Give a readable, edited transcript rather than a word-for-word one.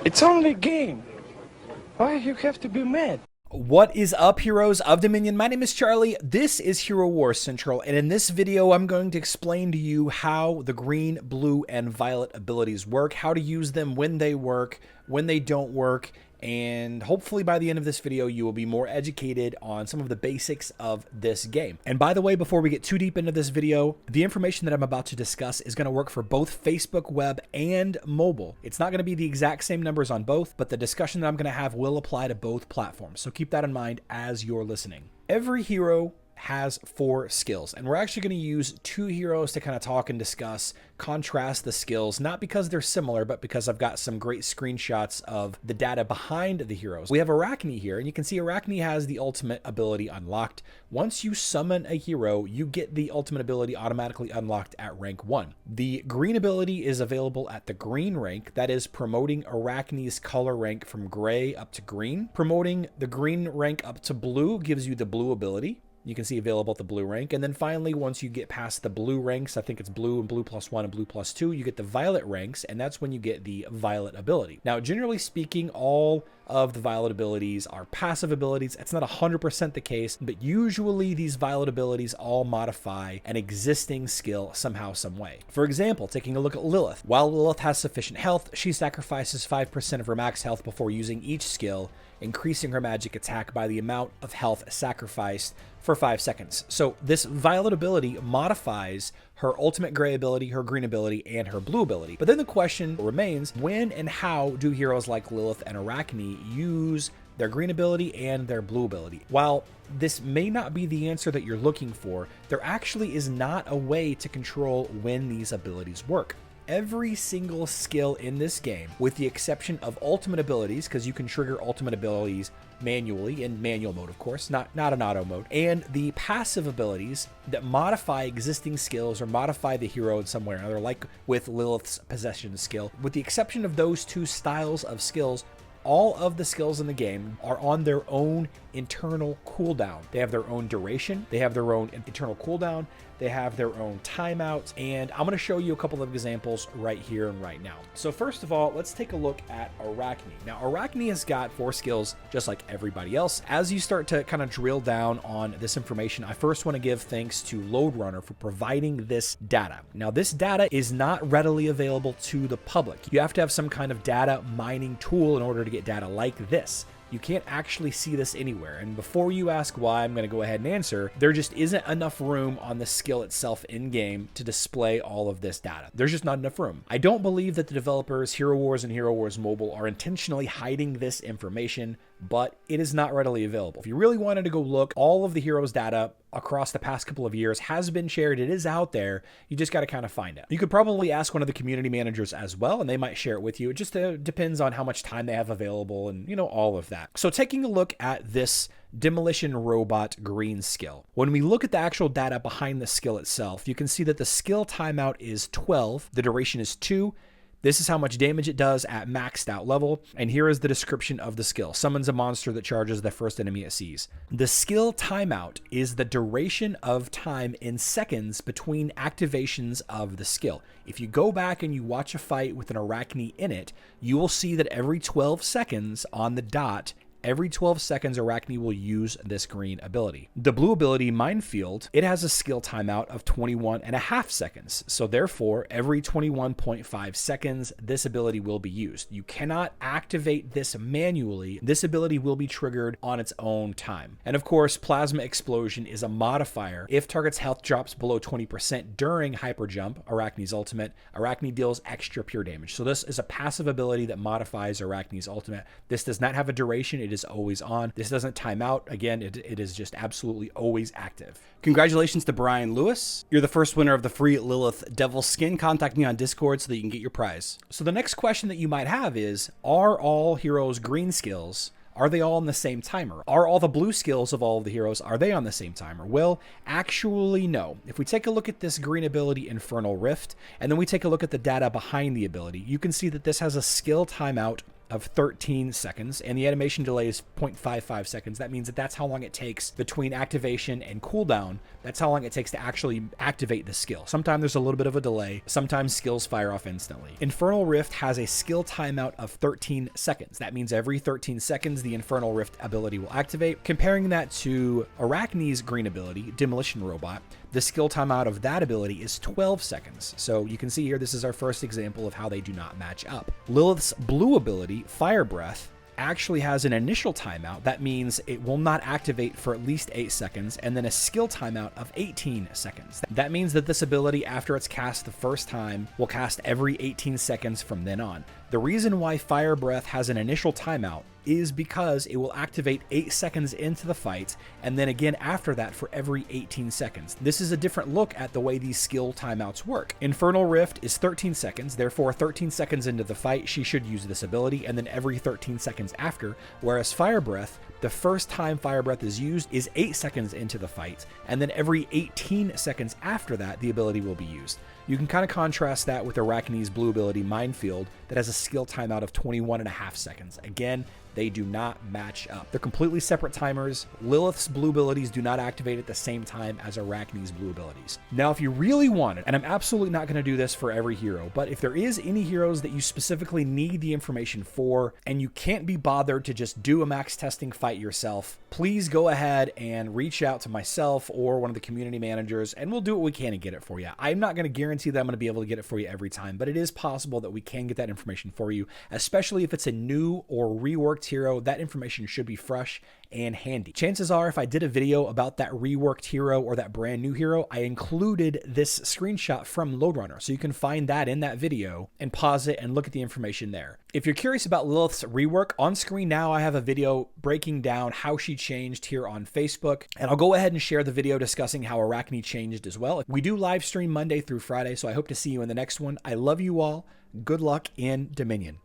It's only a game. Why you have to be mad? What is up, heroes of Dominion? My name is Charlie. This is Hero Wars Central, and in this video, I'm going to explain to you how the green, blue, and violet abilities work, how to use them when they work, when they don't work, and hopefully by the end of this video, you will be more educated on some of the basics of this game. And by the way, before we get too deep into this video, the information that I'm about to discuss is going to work for both Facebook web and mobile. It's not going to be the exact same numbers on both, but the discussion that I'm going to have will apply to both platforms. So keep that in mind as you're listening. Every hero has 4 skills, and we're actually going to use 2 heroes to kind of talk and discuss, contrast the skills, not because they're similar, but because I've got some great screenshots of the data behind the heroes. We have Arachne here, and you can see Arachne has the ultimate ability unlocked. Once you summon a hero, you get the ultimate ability automatically unlocked at rank 1. The green ability is available at the green rank, that is promoting Arachne's color rank from gray up to green. Promoting the green rank up to blue gives you the blue ability. You can see available at the blue rank. And then finally, once you get past the blue ranks, I think it's blue and blue plus 1 and blue plus 2, you get the violet ranks, and that's when you get the violet ability. Now, generally speaking, all of the violet abilities are passive abilities. It's not 100% the case, but usually these violet abilities all modify an existing skill somehow, some way. For example, taking a look at Lilith. While Lilith has sufficient health, she sacrifices 5% of her max health before using each skill, increasing her magic attack by the amount of health sacrificed for 5 seconds. So this violet ability modifies her ultimate gray ability, her green ability, and her blue ability. But then the question remains, when and how do heroes like Lilith and Arachne use their green ability and their blue ability? While this may not be the answer that you're looking for, there actually is not a way to control when these abilities work. Every single skill in this game, with the exception of ultimate abilities, because you can trigger ultimate abilities manually in manual mode, of course, not in auto mode, and the passive abilities that modify existing skills or modify the hero in some way or another, like with Lilith's possession skill. With the exception of those 2 styles of skills, all of the skills in the game are on their own internal cooldown. They have their own duration, they have their own internal cooldown, they have their own timeouts, and I'm going to show you a couple of examples right here and right now. So first of all, let's take a look at Arachne. Now, Arachne has got 4 skills just like everybody else. As you start to kind of drill down on this information, I first want to give thanks to Loadrunner for providing this data. Now, this data is not readily available to the public. You have to have some kind of data mining tool in order to get data like this. You can't actually see this anywhere. And before you ask why, I'm going to go ahead and answer. There just isn't enough room on the skill itself in game to display all of this data. There's just not enough room. I don't believe that the developers, Hero Wars and Hero Wars Mobile, are intentionally hiding this information, but it is not readily available. If you really wanted to go look, all of the heroes' data across the past couple of years has been shared. It is out there. You just got to kind of find it. You could probably ask one of the community managers as well, and they might share it with you. It just depends on how much time they have available and, you know, all of that. So taking a look at this Demolition Robot green skill. When we look at the actual data behind the skill itself, you can see that the skill timeout is 12. The duration is 2. This is how much damage it does at maxed out level. And here is the description of the skill. Summons a monster that charges the first enemy it sees. The skill timeout is the duration of time in seconds between activations of the skill. If you go back and you watch a fight with an Arachne in it, you will see that every 12 seconds on the dot, every 12 seconds, Arachne will use this green ability. The blue ability, Minefield, it has a skill timeout of 21.5 seconds. So therefore, every 21.5 seconds, this ability will be used. You cannot activate this manually. This ability will be triggered on its own time. And of course, Plasma Explosion is a modifier. If target's health drops below 20% during Hyper Jump, Arachne's ultimate, Arachne deals extra pure damage. So this is a passive ability that modifies Arachne's ultimate. This does not have a duration. It is always on. This doesn't time out. Again, it is just absolutely always active. Congratulations to Brian Lewis. You're the first winner of the free Lilith Devil Skin. Contact me on Discord so that you can get your prize. So the next question that you might have is, are all heroes' green skills, are they all on the same timer? Are all the blue skills of all of the heroes, are they on the same timer? Well, actually, no. If we take a look at this green ability, Infernal Rift, and then we take a look at the data behind the ability, you can see that this has a skill timeout of 13 seconds, and the animation delay is 0.55 seconds. That means that that's how long it takes between activation and cooldown. That's how long it takes to actually activate the skill. Sometimes there's a little bit of a delay. Sometimes skills fire off instantly. Infernal Rift has a skill timeout of 13 seconds. That means every 13 seconds, the Infernal Rift ability will activate. Comparing that to Arachne's green ability, Demolition Robot, the skill timeout of that ability is 12 seconds. So you can see here, this is our first example of how they do not match up. Lilith's blue ability, Fire Breath, actually has an initial timeout. That means it will not activate for at least 8 seconds, and then a skill timeout of 18 seconds. That means that this ability, after it's cast the first time, will cast every 18 seconds from then on. The reason why Fire Breath has an initial timeout is because it will activate 8 seconds into the fight, and then again after that for every 18 seconds. This is a different look at the way these skill timeouts work. Infernal Rift is 13 seconds, therefore 13 seconds into the fight she should use this ability, and then every 13 seconds after, whereas Fire Breath, the first time Fire Breath is used is 8 seconds into the fight, and then every 18 seconds after that, the ability will be used. You can kind of contrast that with Arachne's blue ability, Minefield, that has a skill timeout of 21.5 seconds. Again, they do not match up. They're completely separate timers. Lilith's blue abilities do not activate at the same time as Arachne's blue abilities. Now, if you really want it, and I'm absolutely not going to do this for every hero, but if there is any heroes that you specifically need the information for, and you can't be bothered to just do a max testing fight yourself, please go ahead and reach out to myself or one of the community managers, and we'll do what we can to get it for you. I'm not going to guarantee that I'm going to be able to get it for you every time, but it is possible that we can get that information for you, especially if it's a new or reworked hero. That information should be fresh and handy. Chances are, if I did a video about that reworked hero or that brand new hero, I included this screenshot from Loadrunner, so you can find that in that video and pause it and look at the information there. If you're curious about Lilith's rework, on screen now I have a video breaking down how she changed here on Facebook, and I'll go ahead and share the video discussing how Arachne changed as well. We do live stream Monday through Friday, so I hope to see you in the next one. I love you all. Good luck in Dominion.